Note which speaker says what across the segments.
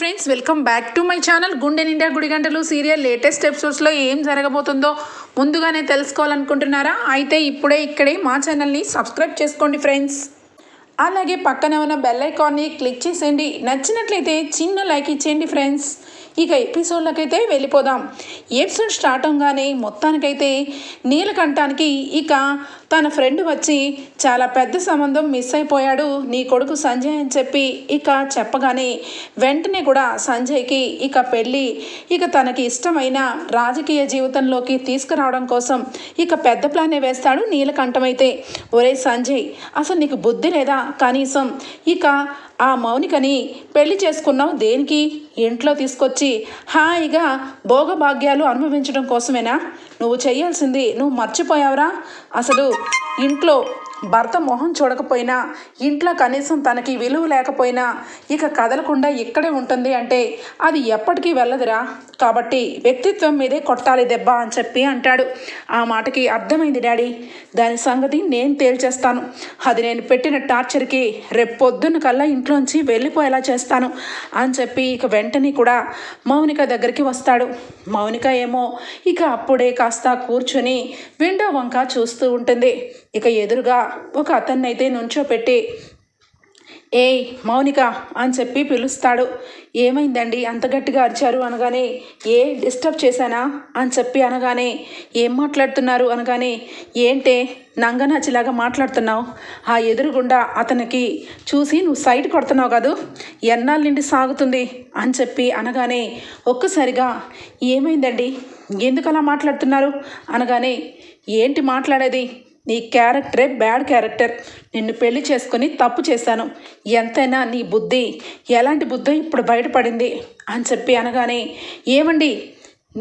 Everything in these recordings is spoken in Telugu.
Speaker 1: Friends, welcome back to my channel. గుండె నిండా గుడిగంటలు సీరియల్ లేటెస్ట్ ఎపిసోడ్స్లో ఏం జరగబోతుందో ముందుగానే తెలుసుకోవాలనుకుంటున్నారా? అయితే ఇప్పుడే ఇక్కడే మా ఛానల్ని సబ్స్క్రైబ్ చేసుకోండి ఫ్రెండ్స్. అలాగే పక్కన ఉన్న బెల్ ఐకాన్ని క్లిక్ చేసేయండి. నచ్చినట్లయితే చిన్న లైక్ ఇచ్చేయండి ఫ్రెండ్స్. ఇక ఎపిసోడ్లకైతే వెళ్ళిపోదాం. ఎపిసోడ్ స్టార్ట్ అవగానే మొత్తానికైతే నీలకంఠానికి ఇక తన ఫ్రెండ్ వచ్చి చాలా పెద్ద సంబంధం మిస్ అయిపోయాడు నీ కొడుకు సంజయ్ అని చెప్పి ఇక చెప్పగానే వెంటనే కూడా సంజయ్కి ఇక పెళ్ళి ఇక తనకి ఇష్టమైన రాజకీయ జీవితంలోకి తీసుకురావడం కోసం ఇక పెద్ద ప్లానే వేస్తాడు నీలకంఠం. అయితే ఒరే సంజయ్, అసలు నీకు బుద్ధి లేదా? కనీసం ఇక ఆ మౌనికని పెళ్లి చేసుకున్నావు దేనికి? ఇంట్లో తీసుకొచ్చి హాయిగా భోగభాగ్యాలు అనుభవించడం కోసమేనా? నువ్వు చేయాల్సింది నువ్వు మర్చిపోయావురా? అసలు ఇంట్లో భర్త మొహం చూడకపోయినా, ఇంట్లో కనీసం తనకి విలువ లేకపోయినా ఇక కదలకుండా ఇక్కడే ఉంటుంది అంటే అది ఎప్పటికీ వెళ్ళదురా. కాబట్టి వ్యక్తిత్వం మీదే కొట్టాలి దెబ్బ అని చెప్పి అంటాడు. ఆ మాటకి అర్థమైంది డాడీ, దాని సంగతి నేను తేల్చేస్తాను. అది నేను పెట్టిన టార్చర్కి రేపు పొద్దున్న కల్లా ఇంట్లోంచి వెళ్ళిపోయేలా చేస్తాను అని చెప్పి ఇక వెంటనే కూడా మౌనిక దగ్గరికి వస్తాడు. మౌనిక ఏమో ఇక అప్పుడే కాస్త కూర్చొని విండో వంక చూస్తూ ఉంటుంది. ఇక ఎదురుగా ఒక అతన్నైతే నుంచోపెట్టి ఏయ్ మౌనిక అని చెప్పి పిలుస్తాడు. ఏమైందండి అంత గట్టిగా అరిచారు అనగానే, ఏ డిస్టర్బ్ చేశానా అని చెప్పి అనగానే, ఏం మాట్లాడుతున్నారు అనగానే, ఏంటే నంగనాచిలాగా మాట్లాడుతున్నావు? ఆ ఎదురుగుండా అతనికి చూసి నువ్వు సైడ్ కొడుతున్నావు కాదు, ఎన్నాళ్ళ నుండి సాగుతుంది అని చెప్పి అనగానే ఒక్కసారిగా ఏమైందండి ఎందుకు అలా మాట్లాడుతున్నారు అనగానే, ఏంటి మాట్లాడేది? నీ క్యారెక్టరే బ్యాడ్ క్యారెక్టర్. నిన్ను పెళ్లి చేసుకొని తప్పు చేశాను. ఎంతైనా నీ బుద్ధి ఎలాంటి బుద్ధి ఇప్పుడు బయటపడింది అని చెప్పి అనగానే, ఏమండి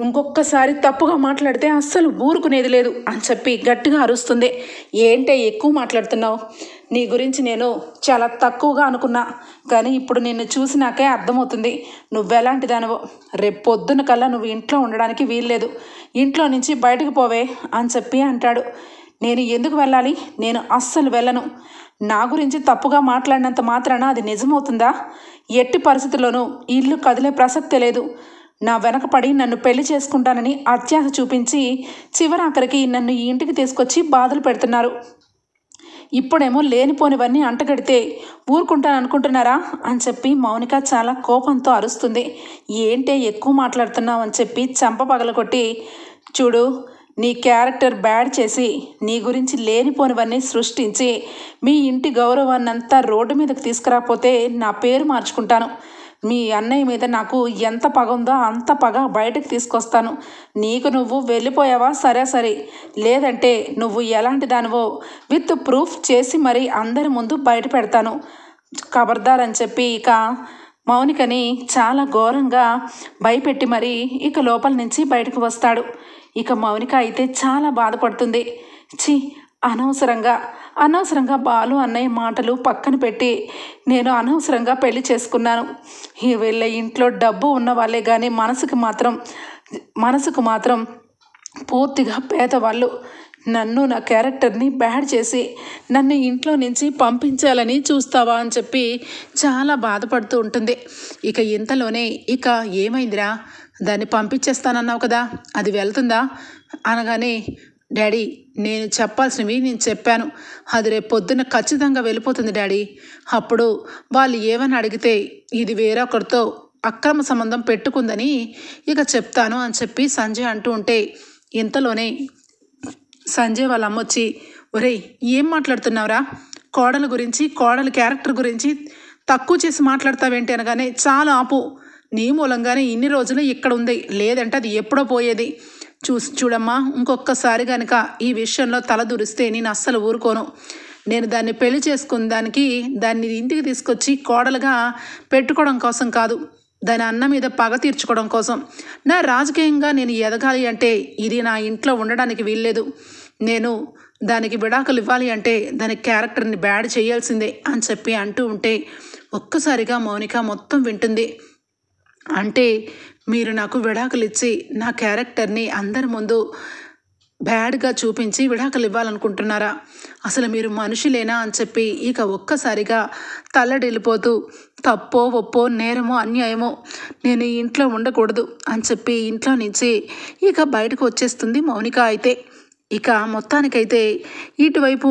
Speaker 1: ఇంకొకసారి తప్పుగా మాట్లాడితే అస్సలు ఊరుకునేది లేదు అని చెప్పి గట్టిగా అరుస్తుంది. ఏంటే ఎక్కువ మాట్లాడుతున్నావు? నీ గురించి నేను చాలా తక్కువగా అనుకున్నా, కానీ ఇప్పుడు నిన్ను చూసినాకే అర్థమవుతుంది నువ్వెలాంటి దానివో. రేపు పొద్దున కల్లా నువ్వు ఇంట్లో ఉండడానికి వీల్లేదు. ఇంట్లో నుంచి బయటకు పోవే అని చెప్పి అంటాడు. నేను ఎందుకు వెళ్ళాలి? నేను అస్సలు వెళ్ళను. నా గురించి తప్పుగా మాట్లాడినంత మాత్రాన అది నిజమవుతుందా? ఎట్టి పరిస్థితుల్లోనూ ఇల్లు కదిలే ప్రసక్తే లేదు. నా వెనకపడి నన్ను పెళ్లి చేసుకుంటానని అత్యాశ చూపించి చివరాఖరికి నన్ను ఈ ఇంటికి తీసుకొచ్చి బాధలు పెడుతున్నారు. ఇప్పుడేమో లేనిపోనివన్నీ అంటగడితే ఊరుకుంటాను అనుకుంటున్నారా అని చెప్పి మౌనిక చాలా కోపంతో అరుస్తుంది. ఏంటే ఎక్కువ మాట్లాడుతున్నావు అని చెప్పి చంప పగలగొట్టి, చూడు నీ క్యారెక్టర్ బ్యాడ్ చేసి నీ గురించి లేనిపోనివన్నీ సృష్టించి మీ ఇంటి గౌరవాన్ని అంతా రోడ్డు మీదకి తీసుకురాకపోతే నా పేరు మార్చుకుంటాను. మీ అన్నయ్య మీద నాకు ఎంత పగ ఉందో అంత పగ బయటకు తీసుకొస్తాను. నీకు నువ్వు వెళ్ళిపోయావా సరే, లేదంటే నువ్వు ఎలాంటి దానివో విత్ ప్రూఫ్ చేసి మరీ అందరి ముందు బయట పెడతాను. ఖబర్దార్ అని చెప్పి ఇక మౌనికని చాలా ఘోరంగా భయపెట్టి మరీ ఇక లోపల నుంచి బయటకు వస్తాడు. ఇక మౌనిక అయితే చాలా బాధపడుతుంది. ఛీ, అనవసరంగా బాలు అన్నయ్య మాటలు పక్కన పెట్టి నేను అనవసరంగా పెళ్లి చేసుకున్నాను. వీళ్ళ ఇంట్లో డబ్బు ఉన్న వాళ్ళే కానీ మనసుకు మాత్రం పూర్తిగా పేదవాళ్ళు. నన్ను నా క్యారెక్టర్ని బ్యాడ్ చేసి నన్ను ఇంట్లో నుంచి పంపించాలని చూస్తావా అని చెప్పి చాలా బాధపడుతూ ఉంటుంది. ఇక ఇంతలోనే ఇక ఏమైందిరా, దాన్ని పంపించేస్తానన్నావు కదా, అది వెళ్తుందా అనగానే, డాడీ నేను చెప్పాల్సినవి నేను చెప్పాను. అది రేపు పొద్దున్న ఖచ్చితంగా వెళ్ళిపోతుంది డాడీ. అప్పుడు వాళ్ళు ఏమని అడిగితే ఇది వేరొకరితో అక్రమ సంబంధం పెట్టుకుందని ఇక చెప్తాను అని చెప్పి సంజయ్ అంటూ ఉంటే, ఇంతలోనే సంజయ్ వాళ్ళ అమ్మొచ్చి, ఒరేయ్ ఏం మాట్లాడుతున్నావురా? కోడలి క్యారెక్టర్ గురించి తక్కువ చేసి మాట్లాడతావేంటి అనగానే, చాలా ఆపు. నీ మూలంగానే ఇన్ని రోజులు ఇక్కడ ఉంది, లేదంటే అది ఎప్పుడో పోయేది. చూడమ్మా, ఇంకొకసారి కనుక ఈ విషయంలో తల దూరిస్తే నేను అస్సలు ఊరుకోను. నేను దాన్ని పెళ్లి చేసుకున్న దాన్ని ఇంటికి తీసుకొచ్చి కోడలుగా పెట్టుకోవడం కోసం కాదు, దాని అన్న మీద పగ తీర్చుకోవడం కోసం. నా రాజకీయంగా నేను ఎదగాలి అంటే ఇది నా ఇంట్లో ఉండడానికి వీల్లేదు. నేను దానికి విడాకులు ఇవ్వాలి అంటే దాని క్యారెక్టర్ని బ్యాడ్ చేయాల్సిందే అని చెప్పి అంటూ ఉంటే ఒక్కసారిగా మౌనిక మొత్తం వింటుంది. అంటే మీరు నాకు విడాకులు ఇచ్చి నా క్యారెక్టర్ని అందరి ముందు బ్యాడ్గా చూపించి విడాకులు ఇవ్వాలనుకుంటున్నారా? అసలు మీరు మనుషులేనా అని చెప్పి ఇక ఒక్కసారిగా తల్లడిల్లిపోతూ తప్పో ఒప్పో నేరమో అన్యాయమో నేను ఈ ఇంట్లో ఉండకూడదు అని చెప్పి ఇంట్లో నుంచి ఇక బయటకు వచ్చేస్తుంది మౌనిక. అయితే ఇక మొత్తానికైతే ఇటువైపు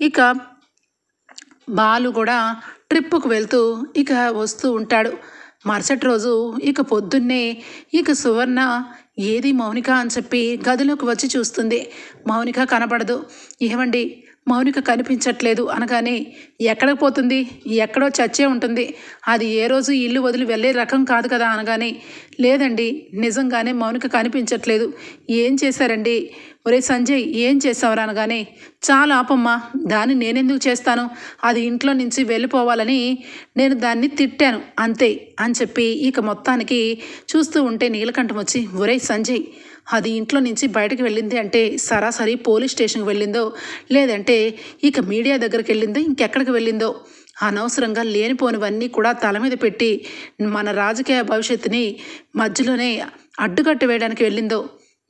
Speaker 1: ఇక బాలు కూడా ట్రిప్పుకు వెళ్తూ ఇక వస్తూ ఉంటాడు. మరుసటి రోజు ఇక పొద్దున్నే ఇక సువర్ణ ఏది మౌనిక అని చెప్పి గదిలోకి వచ్చి చూస్తుంది. మౌనిక కనపడదు. ఏమండి మౌనిక కనిపించట్లేదు అనగానే ఎక్కడికి పోతుంది, ఎక్కడో చచ్చే ఉంటుంది, అది ఏ రోజు ఇల్లు వదిలి వెళ్ళే రకం కాదు కదా అనగానే లేదండి నిజంగానే మౌనిక కనిపించట్లేదు, ఏం చేశారండి, ఒరే సంజయ్ ఏం చేసావురా అనగానే చాలా ఆపమ్మా, దాన్ని నేనెందుకు చేస్తాను, అది ఇంట్లో నుంచి వెళ్ళిపోవాలని నేను దాన్ని తిట్టాను అంతే అని చెప్పి ఇక మొత్తానికి చూస్తూ ఉంటే నీలకంఠం వచ్చి ఒరే సంజయ్ అది ఇంట్లో నుంచి బయటకు వెళ్ళింది అంటే సరాసరి పోలీస్ స్టేషన్కి వెళ్ళిందో లేదంటే ఇక మీడియా దగ్గరికి వెళ్ళిందో ఇంకెక్కడికి వెళ్ళిందో, అనవసరంగా లేనిపోనివన్నీ కూడా తల మీద పెట్టి మన రాజకీయ భవిష్యత్తుని మధ్యలోనే అడ్డుకట్టు వేయడానికి వెళ్ళిందో,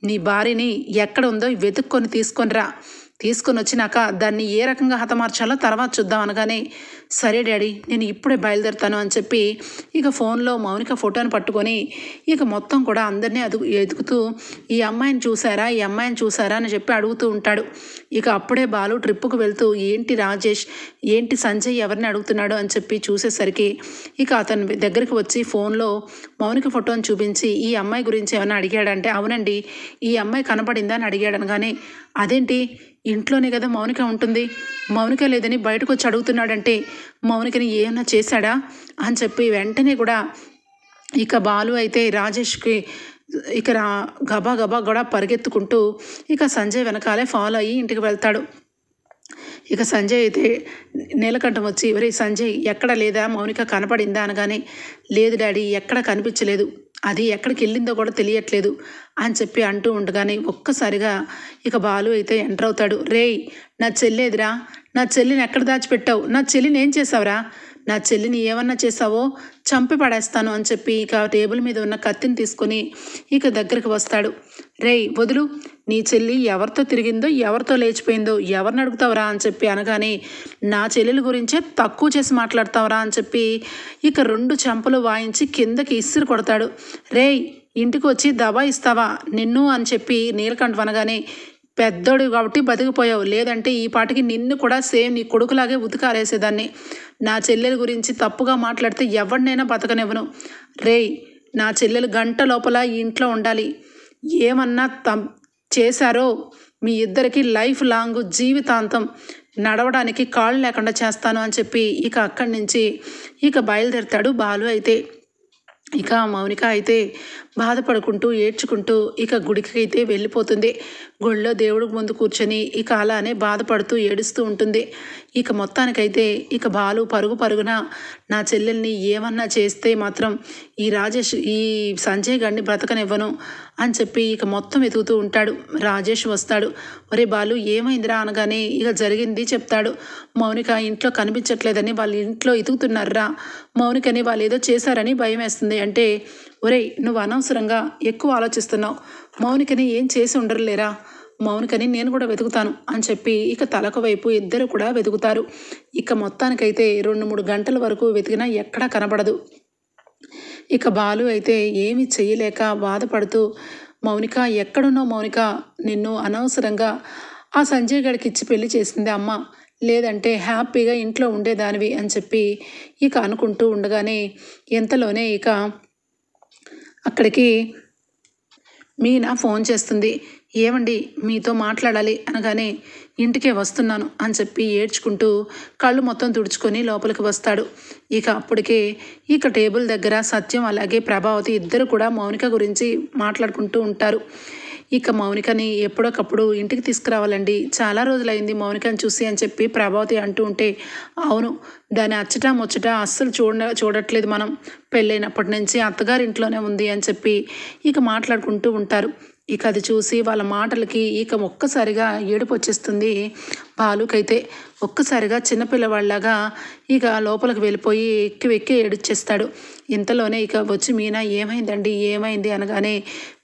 Speaker 1: నీ భార్యని ఎక్కడ ఉందో వెతుక్కొని తీసుకొని వచ్చినాక దాన్ని ఏ రకంగా హతమార్చాలో తర్వాత చూద్దాం అనగానే సరే డాడీ నేను ఇప్పుడే బయలుదేరుతాను అని చెప్పి ఇక ఫోన్లో మౌనిక ఫోటోని పట్టుకొని ఇక మొత్తం కూడా అందరినీ ఎదుగుతూ ఈ అమ్మాయిని చూసారా అని చెప్పి అడుగుతూ ఉంటాడు. ఇక అప్పుడే బాలు ట్రిప్పుకు వెళ్తూ ఏంటి రాజేష్ ఏంటి సంజయ్ ఎవరిని అడుగుతున్నాడు అని చెప్పి చూసేసరికి ఇక అతని దగ్గరికి వచ్చి ఫోన్లో మౌనిక ఫోటోని చూపించి ఈ అమ్మాయి గురించి ఏమైనా అడిగాడంటే అవునండి ఈ అమ్మాయి కనపడిందా అని అడిగాడు అనగానే అదేంటి ఇంట్లోనే కదా మౌనిక ఉంటుంది, మౌనిక లేదని బయటకు వచ్చి అడుగుతున్నాడంటే మౌనికని ఏమన్నా చేశాడా అని చెప్పి వెంటనే కూడా ఇక బాలు అయితే రాజేష్కి ఇక గబా కూడా పరిగెత్తుకుంటూ ఇక సంజయ్ వెనకాలే ఫాలో అయ్యి ఇంటికి వెళ్తాడు. ఇక సంజయ్ అయితే నీలకంఠం వచ్చి ఎవరి సంజయ్ ఎక్కడ లేదా మౌనిక కనపడిందా అనగానే లేదు డాడీ ఎక్కడ కనిపించలేదు, అది ఎక్కడికి వెళ్ళిందో కూడా తెలియట్లేదు అని చెప్పి అంటూ ఉండగానే ఒక్కసారిగా ఇక బాలు అయితే ఎంటర్ అవుతాడు. రేయ్ నా చెల్లేదిరా, నా చెల్లిని ఎక్కడ దాచిపెట్టావు, నా చెల్లిని ఏం చేసావురా, నా చెల్లిని ఏమన్నా చేసావో చంపి పడేస్తాను అని చెప్పి ఇక టేబుల్ మీద ఉన్న కత్తిని తీసుకొని ఇక దగ్గరికి వస్తాడు. రేయ్ వదులు, నీ చెల్లి ఎవరితో తిరిగిందో ఎవరితో లేచిపోయిందో ఎవరిని అడుగుతావురా అని చెప్పి అనగానే నా చెల్లెల గురించే తక్కువ చేసి మాట్లాడతావురా అని చెప్పి ఇక 2 చెంపలు వాయించి కిందకి ఇసిరి కొడతాడు. రేయ్ ఇంటికి వచ్చి దబా ఇస్తావా నిన్ను అని చెప్పి నీలకంఠం అనగానే పెద్దోడు కాబట్టి బతికిపోయావు, లేదంటే ఈ పాటికి నిన్ను కూడా సేమ్ నీ కొడుకులాగే ఉతికారేసేదాన్ని, నా చెల్లెల గురించి తప్పుగా మాట్లాడితే ఎవరినైనా బతకనివ్వను, రేయ్ నా చెల్లెలు గంట లోపల ఈ ఇంట్లో ఉండాలి, ఏమన్నా చేశారో మీ ఇద్దరికి లైఫ్ లాంగ్ జీవితాంతం నడవడానికి కాళ్ళు లేకుండా చేస్తాను అని చెప్పి ఇక అక్కడి నుంచి ఇక బయలుదేరుతాడు బాలు. అయితే ఇక మౌనిక అయితే బాధపడుకుంటూ ఏడ్చుకుంటూ ఇక గుడికి అయితే వెళ్ళిపోతుంది. గుడిలో దేవుడి ముందు కూర్చొని ఇక అలానే బాధపడుతూ ఏడుస్తూ ఉంటుంది. ఇక మొత్తానికైతే ఇక బాలు పరుగున నా చెల్లెల్ని ఏమన్నా చేస్తే మాత్రం ఈ సంజయ్ గారిని బ్రతకనివ్వను అని చెప్పి ఇక మొత్తం వెతుకుతూ ఉంటాడు. రాజేష్ వస్తాడు. ఒరే బాలు ఏమైందిరా అనగానే ఇక జరిగింది చెప్తాడు. మౌనిక ఇంట్లో కనిపించట్లేదని వాళ్ళ ఇంట్లో ఎతుకుతున్నారా, మౌనికని వాళ్ళు ఏదో చేశారని భయం వేస్తుంది అంటే ఒరేయ్ నువ్వు అనవసరంగా ఎక్కువ ఆలోచిస్తున్నావు, మౌనికని ఏం చేసి ఉండరులేరా, మౌనికని నేను కూడా వెతుకుతాను అని చెప్పి ఇక తలకు వైపు ఇద్దరు కూడా వెతుకుతారు. ఇక మొత్తానికైతే 2-3 గంటల వరకు వెతికినా ఎక్కడా కనబడదు. ఇక బాలు అయితే ఏమీ చెయ్యలేక బాధపడుతూ మౌనిక ఎక్కడున్నావు మౌనిక, నిన్ను అనవసరంగా ఆ సంజయ్ గడికి ఇచ్చి పెళ్లి చేసింది అమ్మ, లేదంటే హ్యాపీగా ఇంట్లో ఉండేదానివి అని చెప్పి ఇక అనుకుంటూ ఉండగానే ఎంతలోనే ఇక అక్కడికి మీనా ఫోన్ చేస్తుంది. ఏమండి మీతో మాట్లాడాలి అనగానే ఇంటికే వస్తున్నాను అని చెప్పి ఏడ్చుకుంటూ కళ్ళు మొత్తం తుడుచుకొని లోపలికి వస్తాడు. ఇక అప్పటికే ఇక టేబుల్ దగ్గర సత్యం అలాగే ప్రభావతి ఇద్దరు కూడా మౌనిక గురించి మాట్లాడుకుంటూ ఉంటారు. ఇక మౌనికని ఎప్పుడొకప్పుడు ఇంటికి తీసుకురావాలండి, చాలా రోజులైంది మౌనికని చూసి అని చెప్పి ప్రభావతి అంటూ ఉంటే అవును దాని అచ్చట ముచ్చట అస్సలు చూడట్లేదు, మనం పెళ్ళైనప్పటి నుంచి అత్తగారింట్లోనే ఉంది అని చెప్పి ఇక మాట్లాడుకుంటూ ఉంటారు. ఇక అది చూసి వాళ్ళ మాటలకి ఇక ఒక్కసారిగా ఏడుపు వచ్చేస్తుంది బాలుకైతే ఒక్కసారిగా చిన్నపిల్లవాళ్ళలాగా ఇక లోపలికి వెళ్ళిపోయి ఎక్కి వెక్కి ఏడిచేస్తాడు. ఇంతలోనే ఇక వచ్చి మీనా ఏమైందండి ఏమైంది అనగానే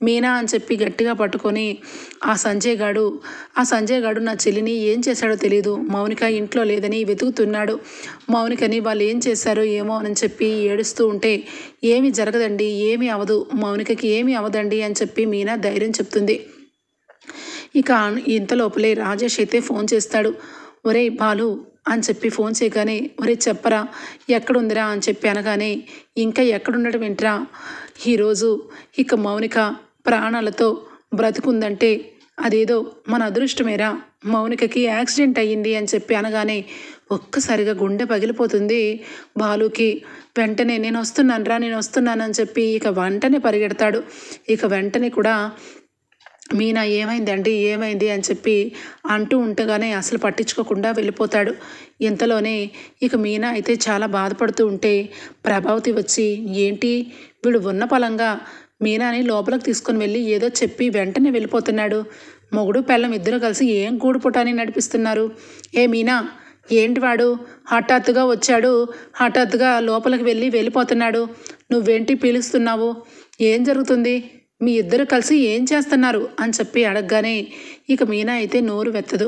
Speaker 1: మీనా అని చెప్పి గట్టిగా పట్టుకొని ఆ సంజయ్ గాడు నా చెల్లిని ఏం చేశాడో తెలియదు, మౌనిక ఇంట్లో లేదని వెతుకుతున్నాడు, మౌనికని వాళ్ళు ఏం చేశారో ఏమో అని చెప్పి ఏడుస్తూ ఉంటే ఏమీ జరగదండి, ఏమీ అవదు, మౌనికకి ఏమీ అవదండి అని చెప్పి మీనా ధైర్యం చెప్తుంది. ఇక ఇంతలోపలే రాజేష్ అయితే ఫోన్ చేస్తాడు. ఒరే బాలు అని చెప్పి ఫోన్ చేయగానే ఒరే చెప్పరా ఎక్కడుందిరా అని చెప్పి అనగానే ఇంకా ఎక్కడుండడం ఏంట్రా, ఈరోజు ఇక మౌనిక ప్రాణాలతో బ్రతుకుందంటే అదేదో మన అదృష్టమేరా, మౌనికకి యాక్సిడెంట్ అయ్యింది అని చెప్పి అనగానే ఒక్కసారిగా గుండె పగిలిపోతుంది బాలుకి. వెంటనే నేను వస్తున్నానని చెప్పి ఇక వెంటనే పరిగెడతాడు. ఇక వెంటనే కూడా మీనా ఏమైందండి ఏమైంది అని చెప్పి అంటూ ఉంటగానే అసలు పట్టించుకోకుండా వెళ్ళిపోతాడు. ఇంతలోనే ఇక మీనా అయితే చాలా బాధపడుతూ ఉంటే ప్రభావతి వచ్చి ఏంటి వీడు ఉన్న పలంగా మీనాని లోపలికి తీసుకొని వెళ్ళి ఏదో చెప్పి వెంటనే వెళ్ళిపోతున్నాడు, మొగుడు పెళ్ళం ఇద్దరు కలిసి ఏం గూడుపుటాని నడిపిస్తున్నారు, ఏ మీనా ఏంటి వాడు హఠాత్తుగా వచ్చాడు, హఠాత్తుగా లోపలికి వెళ్ళిపోతున్నాడు, నువ్వేంటి పిలుస్తున్నావు, ఏం జరుగుతుంది, మీ ఇద్దరు కలిసి ఏం చేస్తున్నారు అని చెప్పి అడగగానే ఇక మీనా అయితే నోరు వెత్తదు.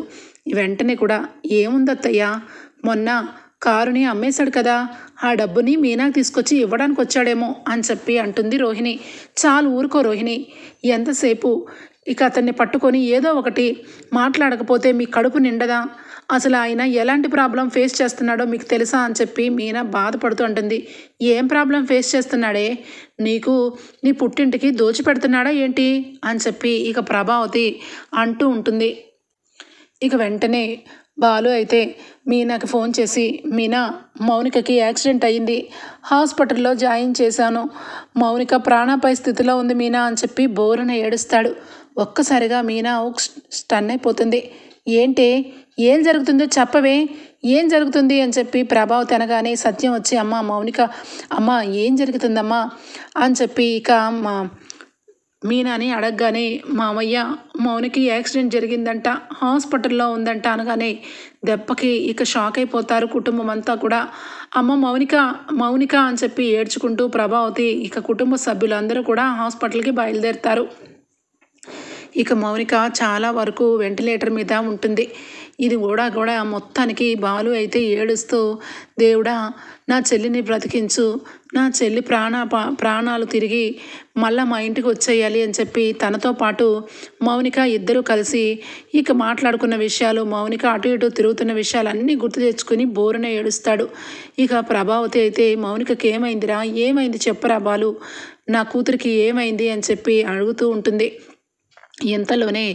Speaker 1: వెంటనే కూడా ఏముందత్తయ్యా, మొన్న కారుని అమ్మేశాడు కదా, ఆ డబ్బుని మీనాకి తీసుకొచ్చి ఇవ్వడానికి వచ్చాడేమో అని చెప్పి అంటుంది రోహిణి. చాలు ఊరుకో రోహిణి, ఎంతసేపు ఇక అతన్ని పట్టుకొని ఏదో ఒకటి మాట్లాడకపోతే మీ కడుపు నిండదా, అసలు ఆయన ఎలాంటి ప్రాబ్లం ఫేస్ చేస్తున్నాడో మీకు తెలుసా అని చెప్పి మీనా బాధపడుతూ అంటుంది. ఏం ప్రాబ్లం ఫేస్ చేస్తున్నాడే, నీకు నీ పుట్టింటికి దోచిపెడుతున్నాడా ఏంటి అని చెప్పి ఇక ప్రభావతి అంటూ ఉంటుంది. ఇక వెంటనే బాలు అయితే మీనాకి ఫోన్ చేసి మీనా మౌనికకి యాక్సిడెంట్ అయ్యింది, హాస్పిటల్లో జాయిన్ చేశాను, మౌనిక ప్రాణాపాయ స్థితిలో ఉంది మీనా అని చెప్పి బోరున ఏడుస్తాడు. ఒక్కసారిగా మీనా స్టన్ అయిపోతుంది. ఏంటి ఏం జరుగుతుందో చెప్పవే, ఏం జరుగుతుంది అని చెప్పి ప్రభావతి అనగానే సత్యం వచ్చి అమ్మ మౌనిక అమ్మ ఏం జరుగుతుందమ్మా అని చెప్పి ఇక మీనాని అడగగానే మామయ్య మౌనికి యాక్సిడెంట్ జరిగిందంట, హాస్పిటల్లో ఉందంట అనగానే దెబ్బకి ఇక షాక్ అయిపోతారు కుటుంబం అంతా కూడా. అమ్మ మౌనిక అని చెప్పి ఏడ్చుకుంటూ ప్రభావతి ఇక కుటుంబ సభ్యులందరూ కూడా హాస్పిటల్కి బయలుదేరుతారు. ఇక మౌనిక చాలా వరకు వెంటిలేటర్ మీద ఉంటుంది. ఇది కూడా మొత్తానికి బాలు అయితే ఏడుస్తూ దేవుడా నా చెల్లిని బ్రతికించు, నా చెల్లి ప్రాణాలు తిరిగి మళ్ళా మా ఇంటికి వచ్చేయాలి అని చెప్పి తనతో పాటు మౌనిక ఇద్దరూ కలిసి ఇక మాట్లాడుకున్న విషయాలు, మౌనిక అటు ఇటు తిరుగుతున్న విషయాలన్నీ గుర్తు తెచ్చుకుని బోరున ఏడుస్తాడు. ఇక ప్రభావతి అయితే మౌనికకి ఏమైందిరా, ఏమైంది చెప్పరా బాలు, నా కూతురికి ఏమైంది అని చెప్పి అడుగుతూ ఉంటుంది. ఇంతలోనే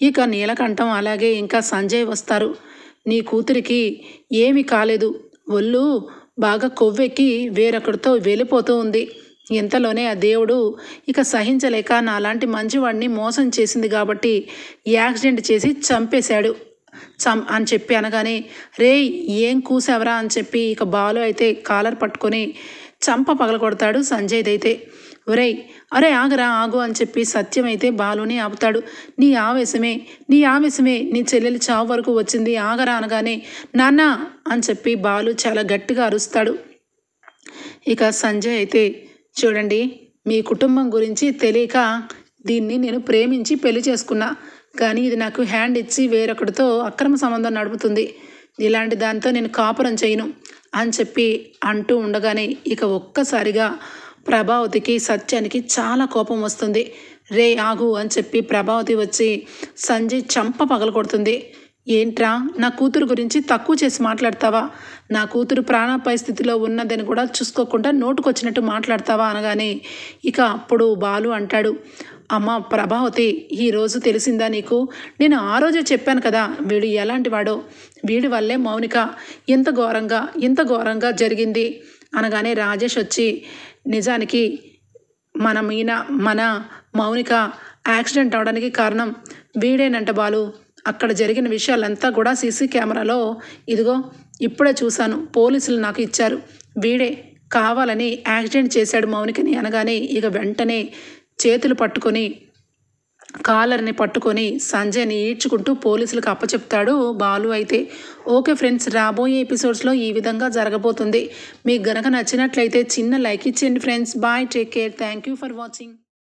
Speaker 1: ఇక నీలకంఠం అలాగే ఇంకా సంజయ్ వస్తారు. నీ కూతురికి ఏమీ కాలేదు, ఒళ్ళు బాగా కొవ్వెక్కి వేరొకరితో వెళ్ళిపోతూ ఉంది. ఇంతలోనే ఆ దేవుడు ఇక సహించలేక నాలాంటి మంచివాడిని మోసం చేసింది కాబట్టి యాక్సిడెంట్ చేసి చంపేశాడు అని చెప్పి అనగానే రే ఏం కూసావరా అని చెప్పి ఇక బాలు అయితే కాలర్ పట్టుకొని చంప పగలగొడతాడు సంజయ్దైతే. ఒరేయ్ అరే ఆగు అని చెప్పి సత్యం అయితే బాలుని ఆపుతాడు. నీ ఆవేశమే నీ చెల్లెలు చావు వరకు వచ్చింది, ఆగరా అనగానే నాన్న అని చెప్పి బాలు చాలా గట్టిగా అరుస్తాడు. ఇక సంజయ్ అయితే చూడండి, మీ కుటుంబం గురించి తెలియక దీన్ని నేను ప్రేమించి పెళ్లి చేసుకున్నా, కానీ ఇది నాకు హ్యాండ్ ఇచ్చి వేరొకటితో అక్రమ సంబంధం నడుపుతుంది, ఇలాంటి దాంతో నేను కాపురం చేయను అని చెప్పి అంటూ ఉండగానే ఇక ఒక్కసారిగా ప్రభావతికి సత్యానికి చాలా కోపం వస్తుంది. రే ఆగు అని చెప్పి ప్రభావతి వచ్చి సంజయ్ చంప పగలగొడుతుంది. ఏంట్రా నా కూతురు గురించి తక్కువ చేసి మాట్లాడతావా, నా కూతురు ప్రాణాపాయ స్థితిలో ఉన్నదని కూడా చూసుకోకుండా నోటుకొచ్చినట్టు మాట్లాడతావా అనగానే ఇక అప్పుడు బాలు అంటాడు, అమ్మ ప్రభావతి ఈరోజు తెలిసిందా నీకు, నేను ఆ రోజే చెప్పాను కదా వీడు ఎలాంటి వాడో, వీడి వల్లే మౌనిక ఇంత ఘోరంగా జరిగింది అనగానే రాజేష్ వచ్చి నిజానికి మన మౌనిక యాక్సిడెంట్ అవడానికి కారణం వీడేనంట బాలు, అక్కడ జరిగిన విషయాలంతా కూడా సీసీ కెమెరాలో ఇదిగో ఇప్పుడే చూశాను, పోలీసులు నాకు ఇచ్చారు, వీడే కావాలని యాక్సిడెంట్ చేశాడు మౌనికని అనగానే ఇక వెంటనే చేతులు పట్టుకొని కాలర్ని పట్టుకొని సంజయ్ని ఈడ్చుకుంటూ పోలీసులకు అప్పచెప్తాడు బాలు. అయితే ఓకే ఫ్రెండ్స్, రాబోయే ఎపిసోడ్స్లో ఈ విధంగా జరగబోతుంది. మీకు గనక నచ్చినట్లయితే చిన్న లైక్ ఇచ్చేయండి friends. Bye, take care, thank you for watching.